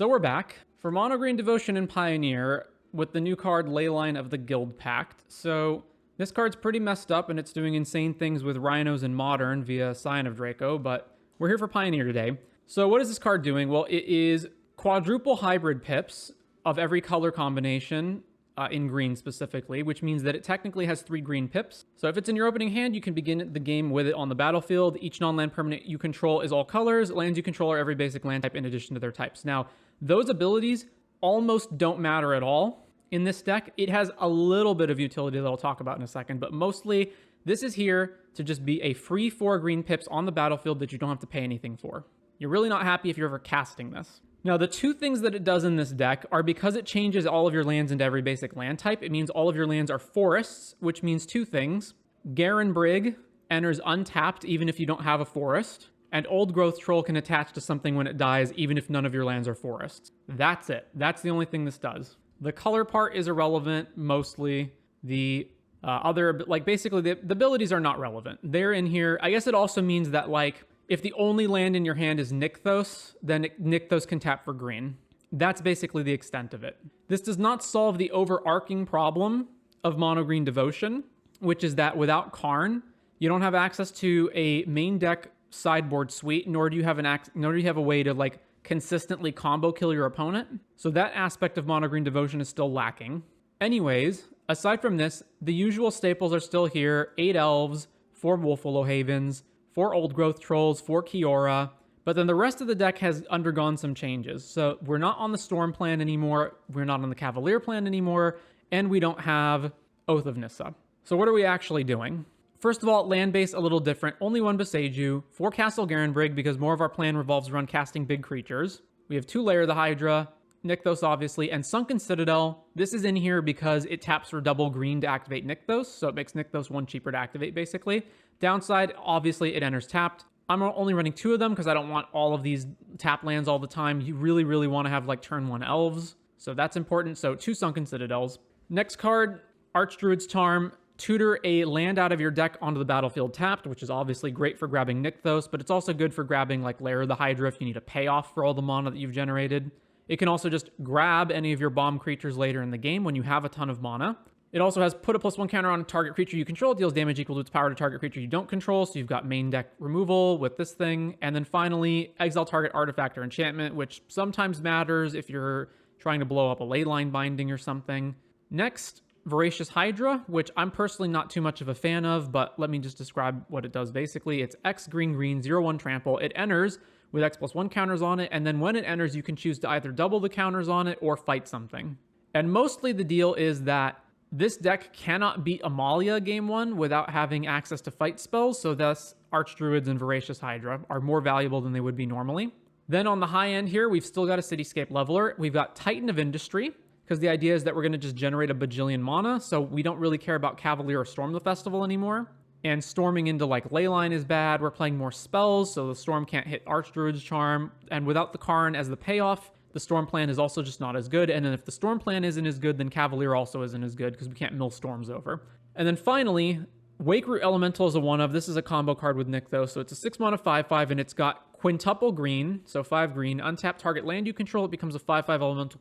So we're back for Mono Green Devotion and Pioneer with the new card Leyline of the Guild Pact. So this card's pretty messed up and it's doing insane things with Rhinos in Modern via Scion of Draco, but we're here for Pioneer today. So what is this card doing? Well, it is quadruple hybrid pips of every color combination in green specifically, which means that it technically has 3 green pips. So if it's in your opening hand, you can begin the game with it on the battlefield. Each non-land permanent you control is all colors. Lands you control are every basic land type in addition to their types. Now, those abilities almost don't matter at all in this deck. It has a little bit of utility that I'll talk about in a second, but mostly this is here to just be a free 4 green pips on the battlefield that you don't have to pay anything for. You're really not happy if you're ever casting this. Now, the 2 things that it does in this deck are because it changes all of your lands into every basic land type, it means all of your lands are forests, which means 2 things. Garen Brig enters untapped even if you don't have a forest, and Old Growth Troll can attach to something when it dies even if none of your lands are forests. That's it. That's the only thing this does. The color part is irrelevant, mostly. The other, like, basically the abilities are not relevant. They're in here. I guess it also means that, like, if the only land in your hand is Nykthos, then Nykthos can tap for green. That's basically the extent of it. This does not solve the overarching problem of Mono Green Devotion, which is that without Karn, you don't have access to a main deck sideboard suite, nor do you have a way to, like, consistently combo kill your opponent. So that aspect of Mono Green Devotion is still lacking. Anyways, aside from this, the usual staples are still here. 8 Elves, 4 Wolfwillow Havens, 4 Old Growth Trolls, 4 Kiora, but then the rest of the deck has undergone some changes. So we're not on the Storm plan anymore, we're not on the Cavalier plan anymore, and we don't have Oath of Nissa. So what are we actually doing? First of all, land base a little different. Only 1 Boseiju, 4 Castle Garenbrig because more of our plan revolves around casting big creatures. We have 2 Lair of the Hydra, Nykthos obviously, and Sunken Citadel. This is in here because it taps for double green to activate Nykthos, so it makes Nykthos 1 cheaper to activate basically. Downside, obviously it enters tapped. I'm only running 2 of them because I don't want all of these tap lands all the time. You really, really want to have like turn 1 Elves, so that's important. So 2 Sunken Citadels. Next card, Archdruid's Charm. Tutor a land out of your deck onto the battlefield tapped, which is obviously great for grabbing Nykthos, but it's also good for grabbing like Lair of the Hydra if you need a payoff for all the mana that you've generated. It can also just grab any of your bomb creatures later in the game when you have a ton of mana. It also has put a +1 counter on a target creature you control. It deals damage equal to its power to target creature you don't control, so you've got main deck removal with this thing. And then finally, exile target artifact or enchantment, which sometimes matters if you're trying to blow up a Leyline binding or something. Next, Voracious Hydra, which I'm personally not too much of a fan of, but let me just describe what it does basically. It's X green green, 0/1 trample. It enters with X +1 counters on it, and then when it enters, you can choose to either double the counters on it or fight something. And mostly the deal is that this deck cannot beat Amalia game 1 without having access to fight spells, so thus Archdruids and Voracious Hydra are more valuable than they would be normally. Then on the high end here, we've still got a Cityscape Leveler. We've got Titan of Industry, because the idea is that we're going to just generate a bajillion mana, so we don't really care about Cavalier or Storm the Festival anymore. And storming into like Leyline is bad. We're playing more spells, so the Storm can't hit Archdruid's Charm. And without the Karn as the payoff, the Storm plan is also just not as good. And then if the Storm plan isn't as good, then Cavalier also isn't as good because we can't mill Storms over. And then finally, Wakeroot Elemental is a 1-of. This is a combo card with Nykthos, so it's a 6 mana 5/5, and it's got quintuple green, so 5 green. Untap target land you control, it becomes a 5/5 elemental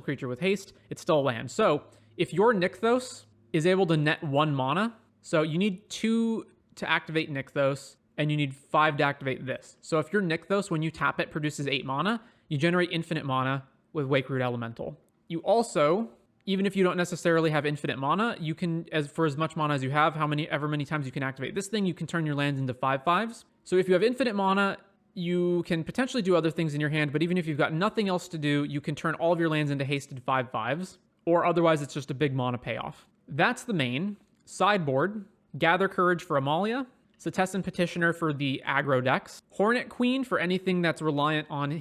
creature with haste. It's still a land. So if your Nykthos is able to net 1 mana, so you need 2 to activate Nykthos, and you need 5 to activate this. So if your Nykthos, when you tap it, produces 8 mana, you generate infinite mana with Wakeroot Elemental. You also, even if you don't necessarily have infinite mana, you can, for as much mana as you have, however many times you can activate this thing, you can turn your lands into 5/5s. So if you have infinite mana, you can potentially do other things in your hand, but even if you've got nothing else to do, you can turn all of your lands into hasted 5/5s, or otherwise it's just a big mana payoff. That's the main. Sideboard, Gather Courage for Amalia, Setessan Petitioner for the aggro decks, Hornet Queen for anything that's reliant on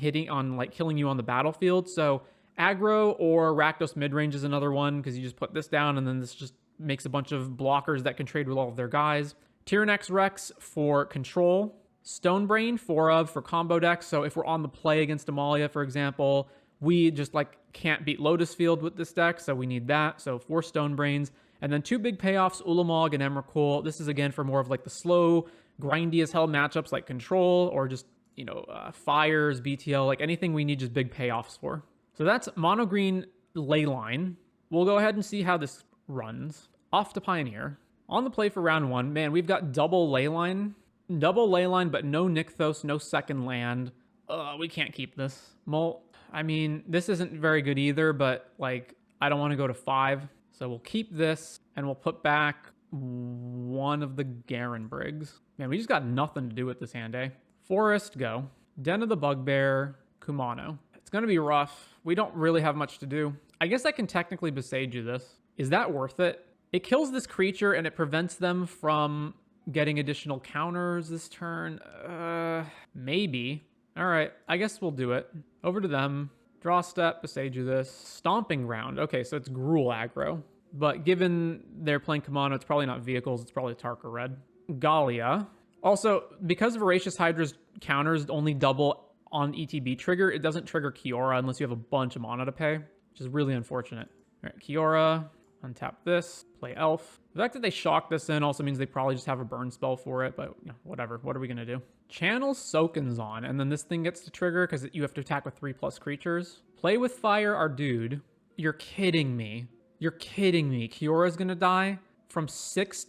killing you on the battlefield. So aggro or Rakdos midrange is another one because you just put this down and then this just makes a bunch of blockers that can trade with all of their guys. Tyrannex Rex for control, Stonebrain 4-of for combo decks. So if we're on the play against Amalia, for example, we just can't beat Lotus Field with this deck, so we need that. So 4 Stonebrains. And then 2 big payoffs, Ulamog and Emrakul. This is again for more of the slow, grindy as hell matchups like Control or just fires, BTL, like anything we need just big payoffs for. So that's mono green Leyline. We'll go ahead and see how this runs. Off to Pioneer. On the play for round 1, man, we've got double Leyline, but no Nykthos, no second land. We can't keep this. I mean, this isn't very good either, but like, I don't want to go to 5. So we'll keep this and we'll put back one of the Garen Briggs. Man, we just got nothing to do with this hand, eh? Forest, go. Den of the Bugbear, Kumano. It's going to be rough. We don't really have much to do. I guess I can technically Besage you this. Is that worth it? It kills this creature and it prevents them from getting additional counters this turn. Maybe. All right, I guess we'll do it. Over to them. Draw step, Besage you this. Stomping Ground. Okay, so it's Gruul aggro. But given they're playing Kumano, it's probably not vehicles. It's probably Tarka Red. Galia. Also, because Voracious Hydra's counters only double on ETB trigger, it doesn't trigger Kiora unless you have a bunch of mana to pay, which is really unfortunate. All right, Kiora, untap this, play Elf. The fact that they shock this in also means they probably just have a burn spell for it, but whatever. What are we going to do? Channel Soken's on, and then this thing gets to trigger because you have to attack with 3+ creatures. Play with Fire, our dude. You're kidding me. You're kidding me. Kiora's going to die from 6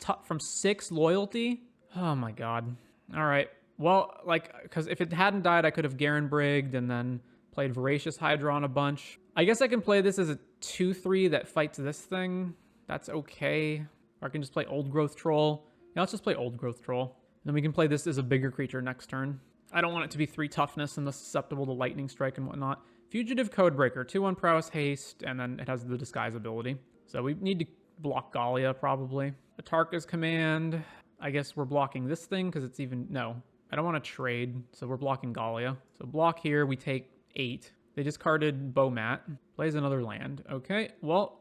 loyalty? Oh my god. All right. Well, like, because if it hadn't died, I could have Garen Brigged and then played Voracious Hydra on a bunch. I guess I can play this as a 2/3 that fights this thing. That's okay. Or I can just play Old Growth Troll. Yeah, let's just play Old Growth Troll. Then we can play this as a bigger creature next turn. I don't want it to be 3 toughness and susceptible to lightning strike and whatnot. Fugitive Codebreaker, 2/1 prowess haste, and then it has the disguise ability. So we need to block Galia probably. Atarka's command. I guess we're blocking this thing because it's even... No, I don't want to trade, so we're blocking Galia. So block here, we take 8. They discarded Bomat. Plays another land. Okay, well,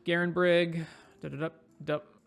Garen Brig.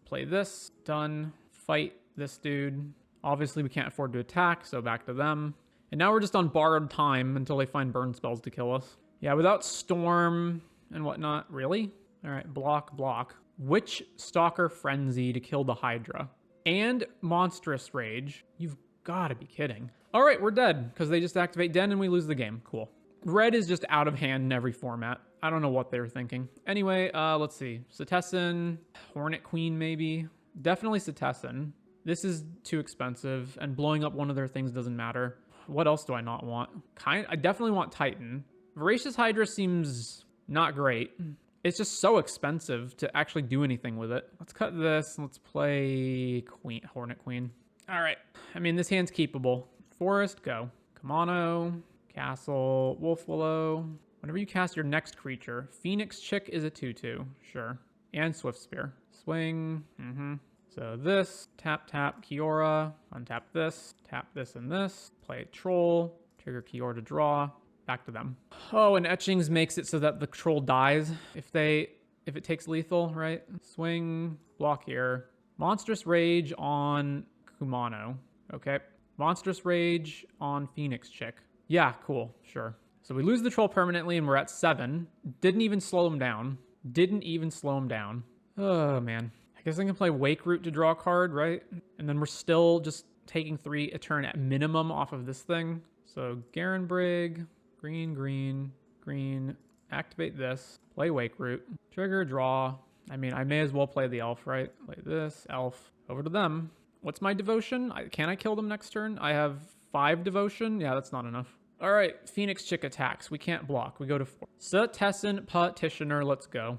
Play this. Done. Fight this dude. Obviously, we can't afford to attack, so back to them. And now we're just on borrowed time until they find burn spells to kill us. Yeah, without Storm and whatnot. Really? All right, block. Witch Stalker Frenzy to kill the Hydra. And Monstrous Rage. You've got to be kidding. All right, we're dead because they just activate Den and we lose the game. Cool. Red is just out of hand in every format. I don't know what they were thinking. Anyway, let's see. Setessan, Hornet Queen maybe. Definitely Setessan. This is too expensive and blowing up one of their things doesn't matter. What else do I not want? I definitely want Titan. Voracious Hydra seems not great. It's just so expensive to actually do anything with it. Let's cut this. Let's play Hornet Queen. All right. I mean, this hand's keepable. Forest, go. Kumano, Castle, Wolf Willow. Whenever you cast your next creature, Phoenix Chick is a 2/2. Sure. And Swift Spear. Swing. So this, tap, Kiora. Untap this, tap this and this. Play Troll. Trigger Kiora to draw. Back to them. Oh, and Etchings makes it so that the troll dies if it takes lethal, right? Swing, block here. Monstrous Rage on Kumano. Okay. Monstrous Rage on Phoenix Chick. Yeah, cool. Sure. So we lose the troll permanently and we're at 7. Didn't even slow him down. Oh, man. I guess I can play Wake Root to draw a card, right? And then we're still just taking 3 a turn at minimum off of this thing. So Garen Brig... Green, activate this, play Wake Root, trigger, draw. I mean, I may as well play the Elf, right? Play this, Elf, over to them. What's my devotion? Can I kill them next turn? I have 5 devotion. Yeah, that's not enough. All right, Phoenix Chick attacks. We can't block. We go to 4. Setessan Petitioner, let's go.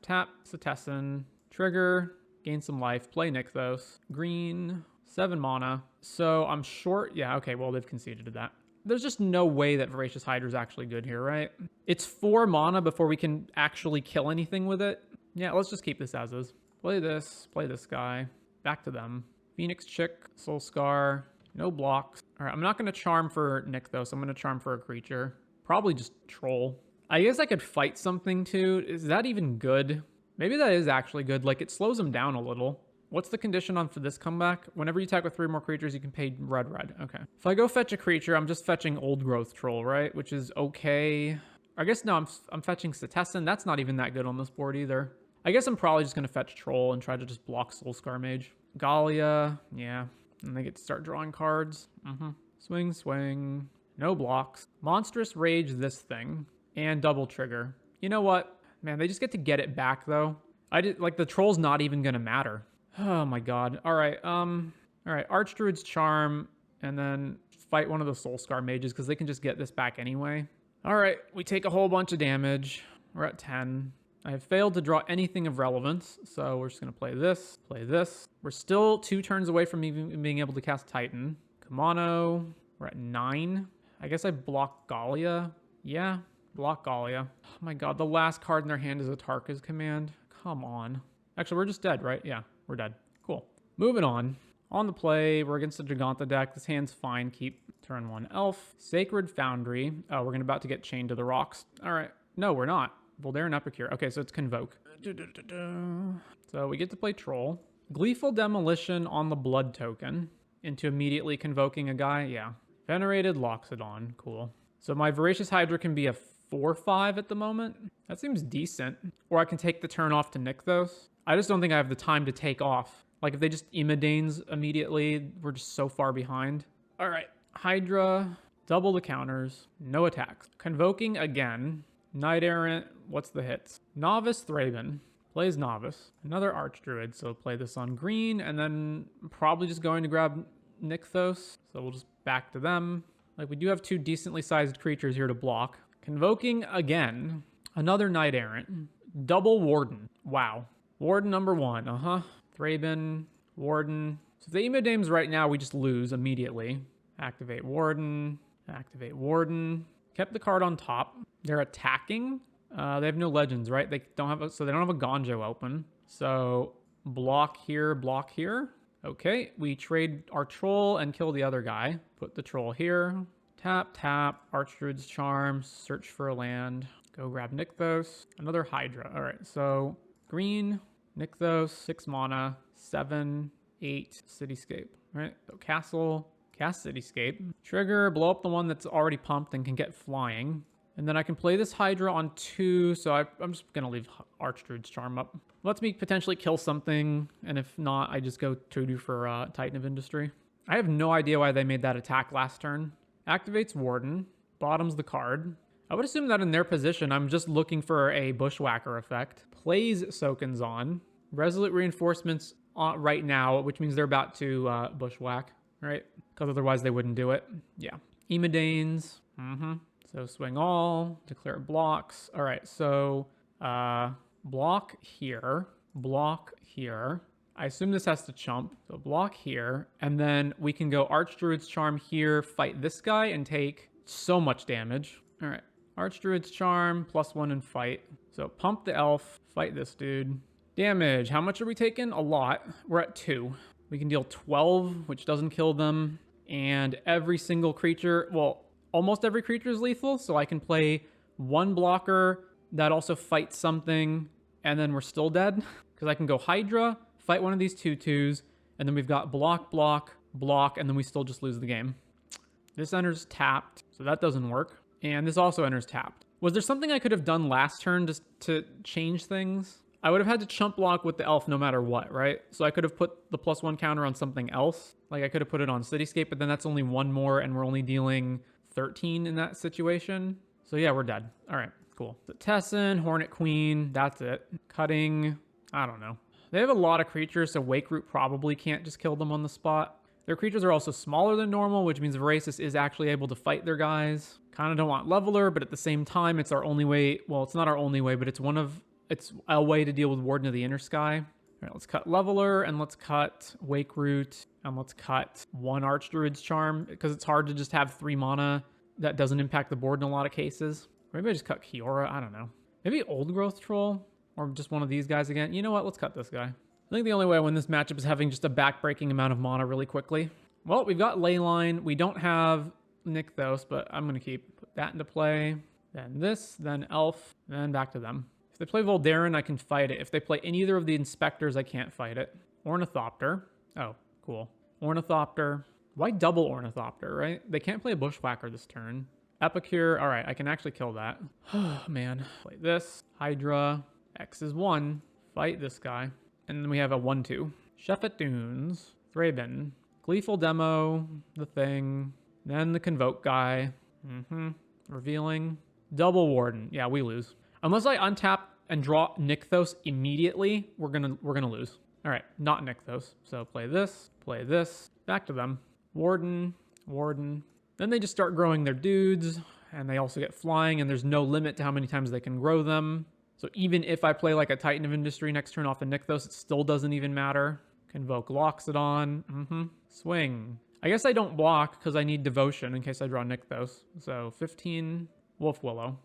Tap, Setessan, trigger, gain some life, play Nykthos. Green, 7 mana. So I'm short. Yeah, okay, well, they've conceded to that. There's just no way that Voracious Hydra is actually good here, right? It's 4 mana before we can actually kill anything with it. Yeah, let's just keep this as is. Play this guy. Back to them. Phoenix Chick, Soul Scar, no blocks. All right, I'm not going to charm for Nykthos. I'm going to charm for a creature. Probably just Troll. I guess I could fight something too. Is that even good? Maybe that is actually good. Like, it slows him down a little. What's the condition on for this comeback? Whenever you attack with 3 more creatures, you can pay red. Okay. If I go fetch a creature, I'm just fetching Old Growth Troll, right? Which is okay. I guess no, I'm fetching Setessan. That's not even that good on this board either. I guess I'm probably just going to fetch Troll and try to just block Soulscar Mage. Galia, yeah. And they get to start drawing cards. Swing, swing. No blocks. Monstrous Rage this thing. And double trigger. You know what? Man, they just get to get it back, though. Like, the troll's not even gonna matter. Oh my god. Alright, alright, Archdruid's Charm, and then fight one of the Soulscar mages, because they can just get this back anyway. Alright, we take a whole bunch of damage. We're at 10. I have failed to draw anything of relevance, so we're just gonna play this, play this. We're still 2 turns away from even being able to cast Titan. Kamano, we're at 9. I guess I block Gallia. Yeah, block Gallia. Oh my god, the last card in their hand is a Tarka's Command. Come on. Actually, we're just dead, right? Yeah, we're dead. Cool. Moving on. On the play, we're against the Giganta deck. This hand's fine. Keep turn 1 Elf. Sacred Foundry. Oh, we're about to get chained to the rocks. All right. No, we're not. Voldaren Epicure. Okay, so it's Convoke. So we get to play Troll. Gleeful Demolition on the Blood token into immediately convoking a guy. Yeah. Venerated Loxodon. Cool. So my Voracious Hydra can be a 4/5 at the moment. That seems decent. Or I can take the turn off to Nykthos. I just don't think I have the time to take off. Like, if they just Emodanes immediately, we're just so far behind. All right. Hydra, double the counters, no attacks. Convoking again. Knight Errant, what's the hits? Novice Thraben, plays Novice. Another Archdruid, so play this on green, and then probably just going to grab Nykthos. So we'll just back to them. Like, we do have 2 decently sized creatures here to block. Convoking again. Another Knight Errant. Double Warden. Wow. Warden number 1. Thraben, Warden. So if they Emodames right now, we just lose immediately. Activate Warden. Activate Warden. Kept the card on top. They're attacking. They have no legends, right? They don't have so they don't have a Gonjo open. So block here, block here. Okay, we trade our troll and kill the other guy. Put the troll here. Tap, tap, Archdruid's Charm, search for a land. Go grab Nykthos. Another Hydra. All right, so green, Nykthos, 6 mana, 7, 8, Cityscape. Right, so castle, cast Cityscape. Trigger, blow up the one that's already pumped and can get flying. And then I can play this Hydra on 2, so I'm just going to leave Archdruid's Charm up. Lets me potentially kill something, and if not, I just go 2-2 for Titan of Industry. I have no idea why they made that attack last turn. Activates Warden, bottoms the card. I would assume that in their position, I'm just looking for a Bushwhacker effect. Plays Soken's Resolute Reinforcements right now, which means they're about to Bushwhack, right? Because otherwise they wouldn't do it. Yeah. Emodanes. So swing all, declare blocks. All right, so block here, block here. I assume this has to chump. So block here, and then we can go Archdruid's Charm here, fight this guy, and take so much damage. All right, Archdruid's Charm, +1 and fight. So pump the elf, fight this dude. Damage, how much are we taking? A lot. We're at 2. We can deal 12, which doesn't kill them. And every single creature, well, almost every creature is lethal, so I can play 1 blocker that also fights something, and then we're still dead. Because I can go Hydra, fight one of these 2/2s, and then we've got block, block, block, and then we still just lose the game. This enters tapped, so that doesn't work. And this also enters tapped. Was there something I could have done last turn just to change things? I would have had to chump block with the elf no matter what, right? So I could have put the +1 counter on something else. Like I could have put it on Cityscape, but then that's only 1 more, and we're only dealing 13 in that situation. So yeah, we're dead. All right, cool. So Tessin, Hornet Queen, that's it. Cutting, I don't know. They have a lot of creatures, so Wake Root probably can't just kill them on the spot. Their creatures are also smaller than normal, which means Voracious is actually able to fight their guys. Kind of don't want Leveler, but at the same time, it's our only way. Well, it's not our only way, but it's a way to deal with Warden of the Inner Sky. All right, let's cut Leveler, and let's cut Wake Root, and let's cut 1 Archdruid's Charm, because it's hard to just have 3 mana that doesn't impact the board in a lot of cases. Or maybe I just cut Kiora, I don't know. Maybe Old Growth Troll, or just one of these guys again. You know what, let's cut this guy. I think the only way I win this matchup is having just a back-breaking amount of mana really quickly. Well, we've got Leyline. We don't have Nykthos, but I'm going to put that into play. Then this, then Elf, then back to them. If they play Voldaren, I can fight it. If they play either of the Inspectors, I can't fight it. Ornithopter. Oh, cool. Ornithopter. Why double Ornithopter, right? They can't play a Bushwhacker this turn. Epicure. All right, I can actually kill that. Oh, man. Play this. Hydra. X is 1. Fight this guy. And then we have a 1/2. Shephet Dunes. Thraben. Gleeful Demo. The Thing. Then the Convoke guy. Revealing. Double Warden. Yeah, we lose. Unless I untap and draw Nykthos immediately, we're gonna lose. All right, not Nykthos. So play this, back to them. Warden, Warden. Then they just start growing their dudes, and they also get flying, and there's no limit to how many times they can grow them. So even if I play like a Titan of Industry next turn off a Nykthos, it still doesn't even matter. Convoke Loxodon. Swing. I guess I don't block because I need Devotion in case I draw Nykthos. So 15 Wolf Willow.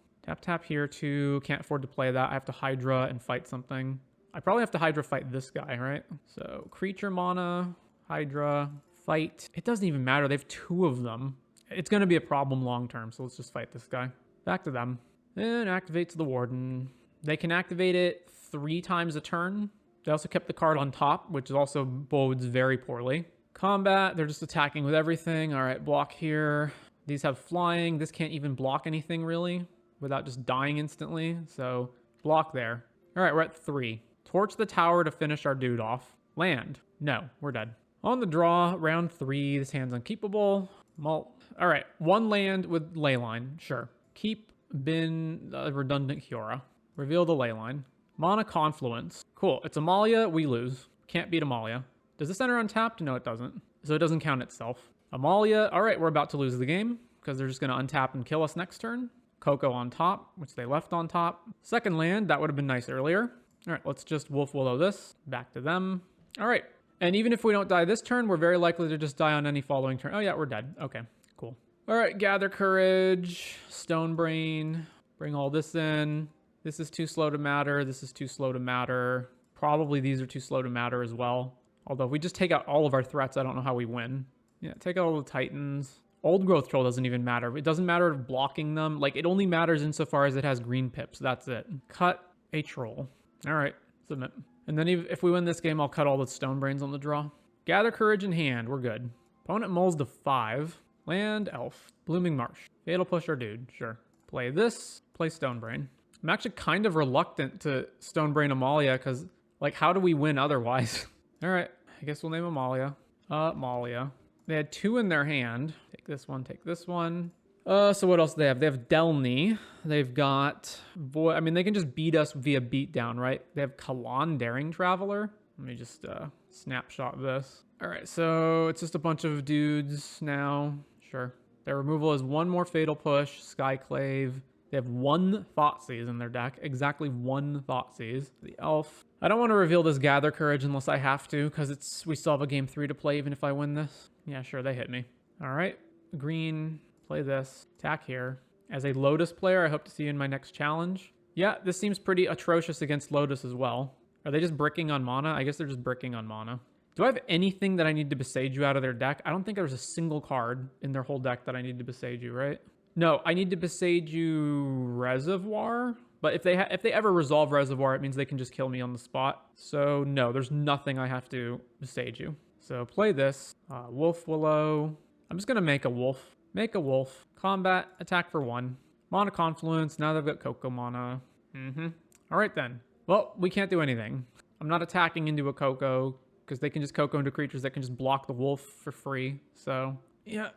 Tap here too. Can't afford to play that. I have to Hydra and fight something. I probably have to Hydra fight this guy, right? So creature mana, Hydra, fight. It doesn't even matter. They have 2 of them. It's going to be a problem long term, so let's just fight this guy. Back to them. Then activates the Warden. They can activate it 3 times a turn. They also kept the card on top, which also bodes very poorly. Combat, they're just attacking with everything. All right, block here. These have flying. This can't even block anything, really, without just dying instantly. So block there. All right, we're at 3. Torch the tower to finish our dude off. Land. No, we're dead. On the draw, round 3. This hand's unkeepable. Malt. All right, 1 land with Leyline. Sure. Keep bin redundant Kiora. Reveal the Leyline. Mana Confluence. Cool. It's Amalia. We lose. Can't beat Amalia. Does this enter untapped? No, it doesn't. So it doesn't count itself. Amalia. All right, we're about to lose the game because they're just going to untap and kill us next turn. Coco on top, which they left on top. Second land. That would have been nice earlier. All right, let's just Wolf Willow this. Back to them. All right. And even if we don't die this turn, we're very likely to just die on any following turn. Oh, yeah, we're dead. Okay, cool. All right, Gather Courage. Stone Brain. Bring all this in. This is too slow to matter. This is too slow to matter. Probably these are too slow to matter as well. Although if we just take out all of our threats, I don't know how we win. Yeah, take out all the Titans. Old Growth Troll doesn't even matter. It doesn't matter blocking them. Like, it only matters insofar as it has green pips. That's it. Cut a troll. All right, submit. And then if we win this game, I'll cut all the Stone Brains on the draw. Gather Courage in hand. We're good. Opponent mulls to 5. Land, Elf. Blooming Marsh. Fatal Push our dude. Sure. Play this. Play Stone Brain. I'm actually kind of reluctant to Stone Brain Amalia because, like, how do we win otherwise? All right, I guess we'll name Amalia. Amalia. They had 2 in their hand. Take this one, take this one. So what else do they have? They have Delny. They've got... I mean, they can just beat us via beatdown, right? They have Kalan, Daring Traveler. Let me just snapshot this. All right, so it's just a bunch of dudes now. Sure. Their removal is 1 more Fatal Push, Skyclave. They have 1 Thoughtseize in their deck. Exactly 1 Thoughtseize. The Elf. I don't want to reveal this Gather Courage unless I have to, because we still have a game 3 to play even if I win this. Yeah, sure, they hit me. All right. Green. Play this. Attack here. As a Lotus player, I hope to see you in my next challenge. Yeah, this seems pretty atrocious against Lotus as well. Are they just bricking on mana? I guess they're just bricking on mana. Do I have anything that I need to Beseiju out of their deck? I don't think there's a single card in their whole deck that I need to Beseiju, right? No, I need to Beseiju Reservoir. But if they ever resolve Reservoir, it means they can just kill me on the spot. So no, there's nothing I have to Beseiju. So play this. Wolf Willow. I'm just going to make a wolf. Make a wolf. Combat. Attack for 1. Mana Confluence. Now they've got Coco mana. All right then. Well, we can't do anything. I'm not attacking into a Coco because they can just Coco into creatures that can just block the wolf for free. So yeah.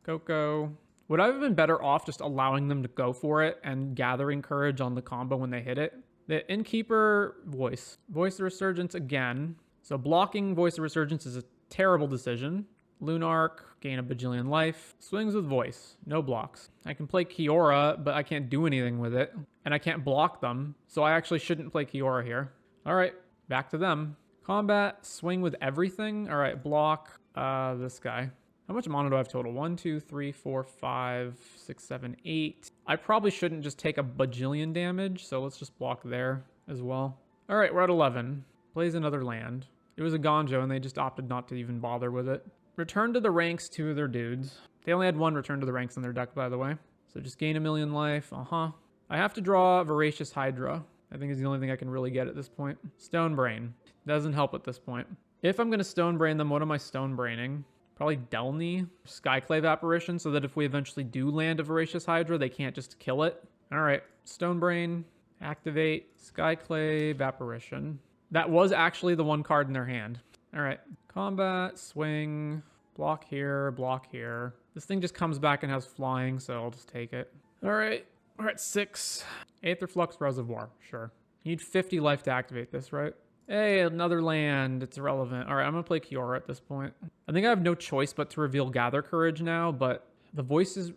Coco. Would I have been better off just allowing them to go for it and gathering courage on the combo when they hit it? The Innkeeper Voice. Voice of Resurgence again. So blocking Voice of Resurgence is a terrible decision. Lunark, gain a bajillion life. Swings with Voice. No blocks. I can play Kiora, but I can't do anything with it. And I can't block them. So I actually shouldn't play Kiora here. All right, back to them. Combat, swing with everything. All right, block this guy. How much mana do I have total? 1, 2, 3, 4, 5, 6, 7, 8. I probably shouldn't just take a bajillion damage, so let's just block there as well. All right, we're at 11. Plays another land. It was a Gonjo, and they just opted not to even bother with it. Return to the ranks 2 of their dudes. They only had 1 return to the ranks in their deck, by the way. So just gain a million life. I have to draw Voracious Hydra. I think is the only thing I can really get at this point. Stone Brain. Doesn't help at this point. If I'm going to Stone Brain them, what am I Stone Braining? Probably Delny, Skyclave Apparition, so that if we eventually do land a Voracious Hydra, they can't just kill it. All right, Stone Brain, activate, Skyclave Apparition. That was actually the 1 card in their hand. All right, combat, swing. Block here, block here. This thing just comes back and has flying, so I'll just take it. All right, we're at 6. Aether Flux Reservoir, sure. You need 50 life to activate this, right? Hey, another land. It's irrelevant. All right, I'm going to play Kiora at this point. I think I have no choice but to reveal Gather Courage now, but the voices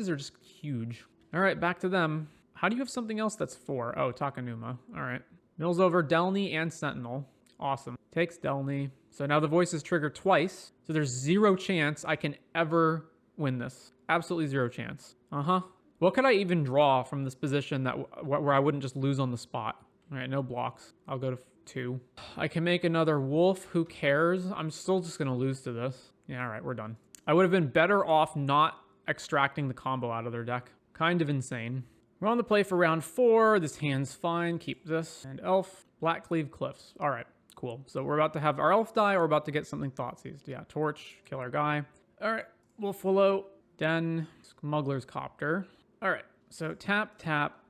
are just huge. All right, back to them. How do you have something else that's 4? Oh, Takanuma. All right. Mills over Delny and Sentinel. Awesome. Takes Delny. So now the voices trigger twice. So there's 0 chance I can ever win this. Absolutely 0 chance. What could I even draw from this position where I wouldn't just lose on the spot? All right, no blocks. I'll go to 2. I can make another wolf. Who cares? I'm still just going to lose to this. Yeah, all right, we're done. I would have been better off not extracting the combo out of their deck. Kind of insane. We're on the play for round 4. This hand's fine. Keep this. And Elf, Blackcleave Cliffs. All right, cool. So we're about to have our Elf die. Or we're about to get something Thoughtseized. Yeah, Torch, kill our guy. All right, Wolf Willow, Den, Smuggler's Copter. All right, so tap,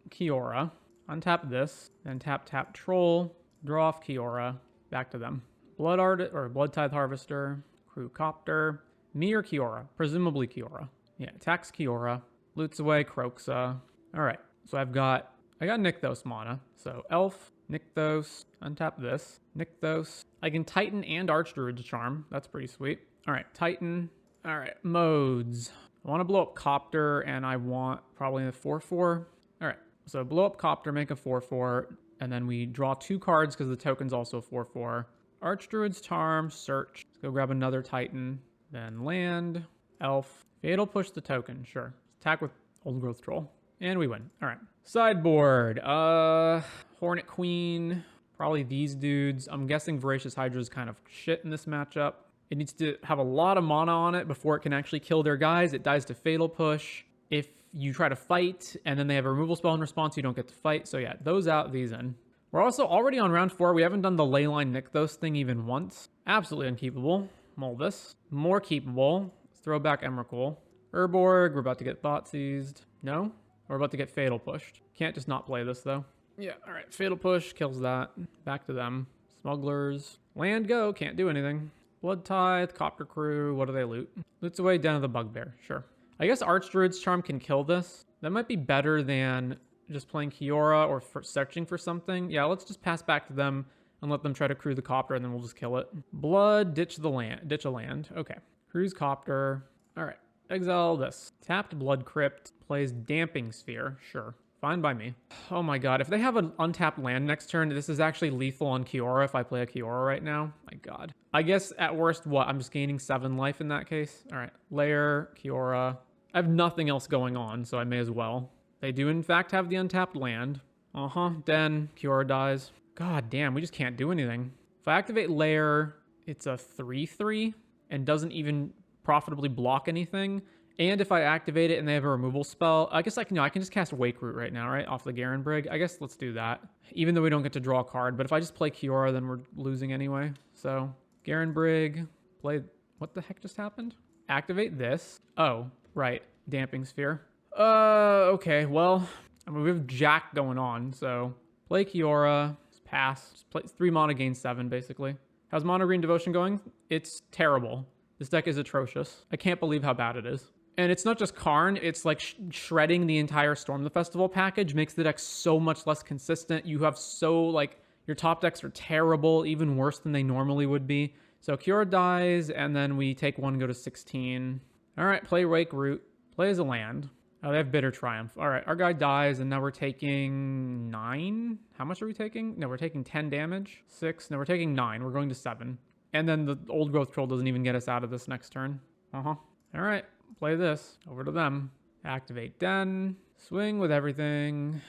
Kiora. Untap this, then tap, Troll, draw off Kiora, back to them. Blood Tithe Harvester, Crew Copter, me or Kiora? Presumably Kiora. Yeah, attacks Kiora, loots away Kroxa. All right, so I got Nykthos mana. So Elf, Nykthos, untap this, Nykthos. I can Titan and Archdruid's Charm. That's pretty sweet. All right, Titan. All right, modes. I want to blow up Copter, and I want probably a 4/4. All right. So blow up Copter, make a 4/4, and then we draw 2 cards because the token's also 4/4. Archdruid's Charm, search. Let's go grab another Titan. Then land, Elf. Fatal push the token, sure. Attack with Old Growth Troll. And we win. All right. Sideboard. Hornet Queen. Probably these dudes. I'm guessing Voracious Hydra is kind of shit in this matchup. It needs to have a lot of mana on it before it can actually kill their guys. It dies to Fatal Push. If you try to fight and then they have a removal spell in response, you don't get to fight. So yeah, those out, these in. We're also already on round 4. We haven't done the Leyline Nykthos thing even once. Absolutely unkeepable. Mull this. More keepable. Let's throw back Emrakul. Urborg, we're about to get Thoughtseized. No? We're about to get Fatal Pushed. Can't just not play this though. Yeah, all right. Fatal Push kills that. Back to them. Smugglers. Land go. Can't do anything. Blood Tithe, Copter Crew. What do they loot? Loots away Den of the Bugbear. Sure. I guess Archdruid's Charm can kill this. That might be better than just playing Kiora or searching for something. Yeah, let's just pass back to them and let them try to crew the Copter, and then we'll just kill it. Blood, ditch a land. Okay. Cruise Copter. All right. Exile this. Tapped Blood Crypt. Plays Damping Sphere. Sure. Fine by me. Oh my god. If they have an untapped land next turn, this is actually lethal on Kiora if I play a Kiora right now. My god. I guess at worst, what? I'm just gaining 7 life in that case. All right. Lair, Kiora. I have nothing else going on, so I may as well. They do, in fact, have the untapped land. Den, Kiora dies. God damn, we just can't do anything. If I activate Lair, it's a 3/3 and doesn't even profitably block anything. And if I activate it and they have a removal spell, I guess I can just cast Wake Root right now, right? Off the Garen Brig. I guess let's do that. Even though we don't get to draw a card. But if I just play Kiora, then we're losing anyway. So, Garen Brig. Play... What the heck just happened? Activate this. Oh, right. Damping Sphere. Okay, well... I mean, we have Jack going on, so... Play Kiora. Pass. Just play 3 mana, gain 7, basically. How's Mono Green Devotion going? It's terrible. This deck is atrocious. I can't believe how bad it is. And it's not just Karn, it's like shredding the entire Storm the Festival package makes the deck so much less consistent. You have your top decks are terrible, even worse than they normally would be. So Kiora dies, and then we take 1, go to 16. All right, play Wake Root. Play as a land. Oh, they have Bitter Triumph. All right, our guy dies, and now we're taking 9? How much are we taking? No, we're taking 10 damage. 6. No, we're taking 9. We're going to 7. And then the Old Growth Troll doesn't even get us out of this next turn. All right. Play this. Over to them. Activate Den. Swing with everything.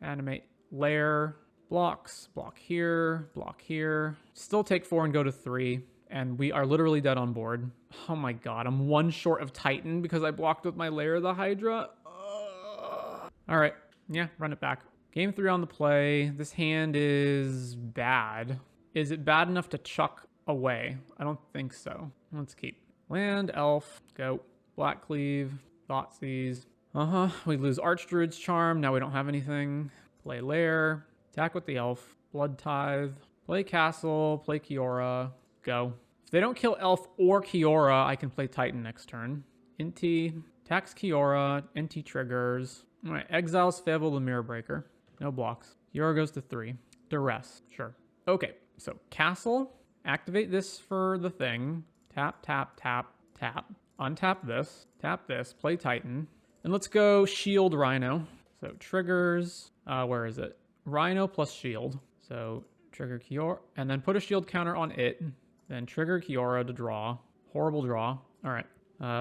Animate Lair. Blocks. Block here. Block here. Still take 4 and go to 3. And we are literally dead on board. Oh my god. I'm 1 short of Titan because I blocked with my Lair of the Hydra. Alright. Yeah, run it back. Game 3 on the play. This hand is bad. Is it bad enough to chuck away? I don't think so. Let's keep. Land, Elf, go. Blackcleave, Thoughtseize. We lose Archdruid's Charm. Now we don't have anything. Play Lair. Attack with the Elf. Blood Tithe. Play Castle. Play Kiora. Go. If they don't kill Elf or Kiora, I can play Titan next turn. Inti, attacks Kiora, Inti triggers. All right, exiles Fable the Mirror Breaker. No blocks. Kiora goes to 3. Duress, sure. Okay, so Castle, activate this for the thing. Tap, tap, tap, tap. Untap this, play Titan. And let's go Shield Rhino. So triggers, where is it? Rhino plus Shield. So trigger Kiora, and then put a shield counter on it. Then trigger Kiora to draw. Horrible draw. All right.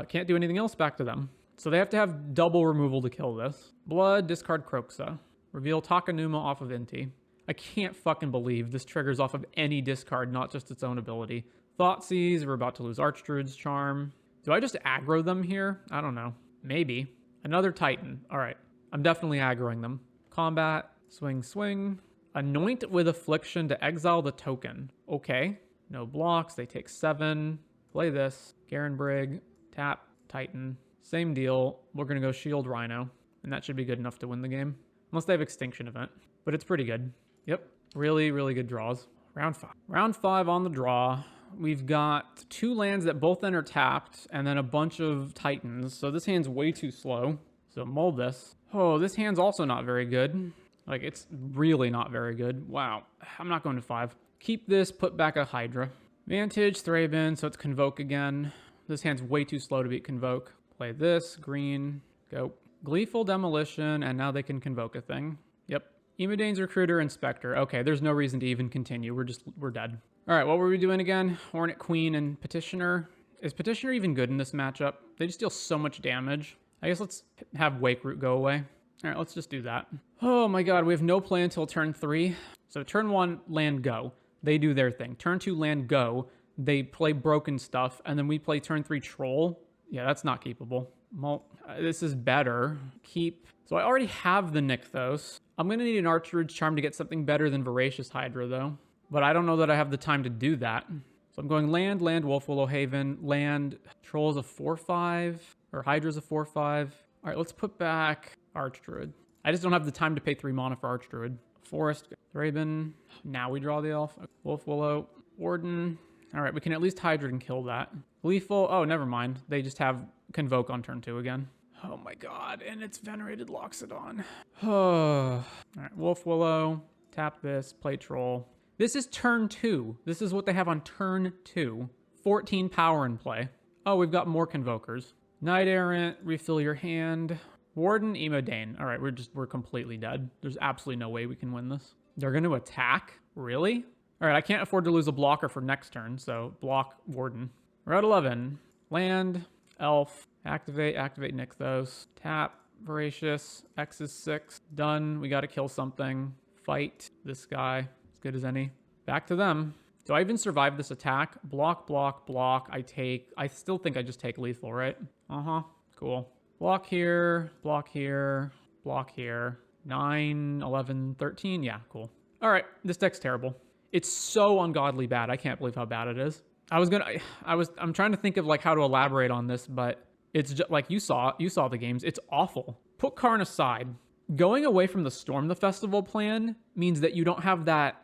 Can't do anything else, back to them. So they have to have double removal to kill this. Blood, discard Kroxa. Reveal Takanuma off of Inti. I can't fucking believe this triggers off of any discard, not just its own ability. Thoughtseize, we're about to lose Archdruid's Charm. Do I just aggro them here? I don't know. Maybe. Another Titan. All right. I'm definitely aggroing them. Combat, swing, swing. Anoint with Affliction to exile the token. Okay. No blocks. They take 7. Play this. Garen Brig. Tap. Titan. Same deal. We're going to go Shield Rhino. And that should be good enough to win the game. Unless they have Extinction Event. But it's pretty good. Yep. Really, really good draws. Round 5. Round 5 on the draw. We've got 2 lands that both enter tapped. And then a bunch of Titans. So this hand's way too slow. So mold this. Oh, this hand's also not very good. Like, it's really not very good. Wow. I'm not going to 5. Keep this, put back a Hydra. Vantage, Thraben, so it's Convoke again. This hand's way too slow to beat Convoke. Play this, green, go. Gleeful Demolition, and now they can Convoke a thing. Yep. Emodane's Recruiter and Spectre. Okay, there's no reason to even continue. We're dead. All right, what were we doing again? Hornet Queen and Petitioner. Is Petitioner even good in this matchup? They just deal so much damage. I guess let's have Wake Root go away. All right, let's just do that. Oh my god, we have no play until turn 3. So turn 1, land go. They do their thing. Turn 2, land go. They play broken stuff, and then we play turn 3 Troll. Yeah, that's not keepable. Well, this is better. Keep. So I already have the Nykthos. I'm going to need an Archdruid's Charm to get something better than Voracious Hydra, though. But I don't know that I have the time to do that. So I'm going land, Wolfwillow Haven, land, Troll's a 4/5, or Hydra's a 4/5. All right, let's put back Archdruid. I just don't have the time to pay 3 mana for Archdruid. Forest, Thraben. Now we draw the elf. Wolfwillow, Warden. All right, we can at least Hydra and kill that. Lethal. Oh, never mind. They just have Convoke on turn 2 again. Oh my god, and it's Venerated Loxodon. Oh. All right, Wolfwillow. Tap this, play Troll. This is turn 2. This is what they have on turn 2. 14 power in play. Oh, we've got more Convokers. Knight Errant, refill your hand. Warden, Emodane. All right, we're completely dead. There's absolutely no way we can win this. They're going to attack? Really? All right, I can't afford to lose a blocker for next turn, so block Warden. We're at 11. Land, Elf, activate Nykthos. Tap, Voracious, X is 6. Done, we got to kill something. Fight this guy, as good as any. Back to them. Do I even survive this attack? Block, block, block. I still think I just take lethal, right? Uh-huh, cool. Block here, block here, block here. 9, 11, 13. Yeah, cool. All right, this deck's terrible. It's so ungodly bad. I can't believe how bad it is. I'm trying to think of like how to elaborate on this, but it's just like you saw the games. It's awful. Put Karn aside. Going away from the Storm the Festival plan means that you don't have that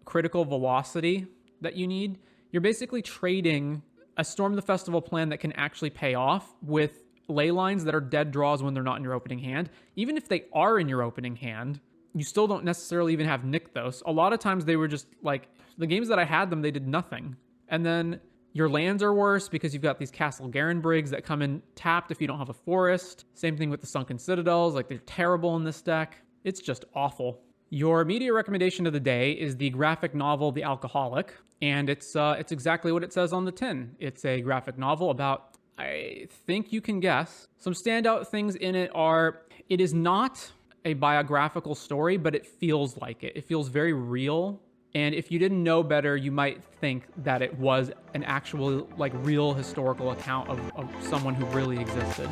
critical velocity that you need. You're basically trading a Storm the Festival plan that can actually pay off with Leylines that are dead draws when they're not in your opening hand. Even if they are in your opening hand, you still don't necessarily even have Nykthos. A lot of times they were just like, the games that I had them, they did nothing. And then your lands are worse because you've got these Castle Garen Brigs that come in tapped if you don't have a forest. Same thing with the Sunken Citadels. Like, they're terrible in this deck. It's just awful. Your media recommendation of the day is the graphic novel The Alcoholic, and it's exactly what it says on the tin. It's a graphic novel about, I think you can guess. Some standout things in it are, it is not a biographical story, but it feels like it. It feels very real. And if you didn't know better, you might think that it was an actual, like, real historical account of someone who really existed.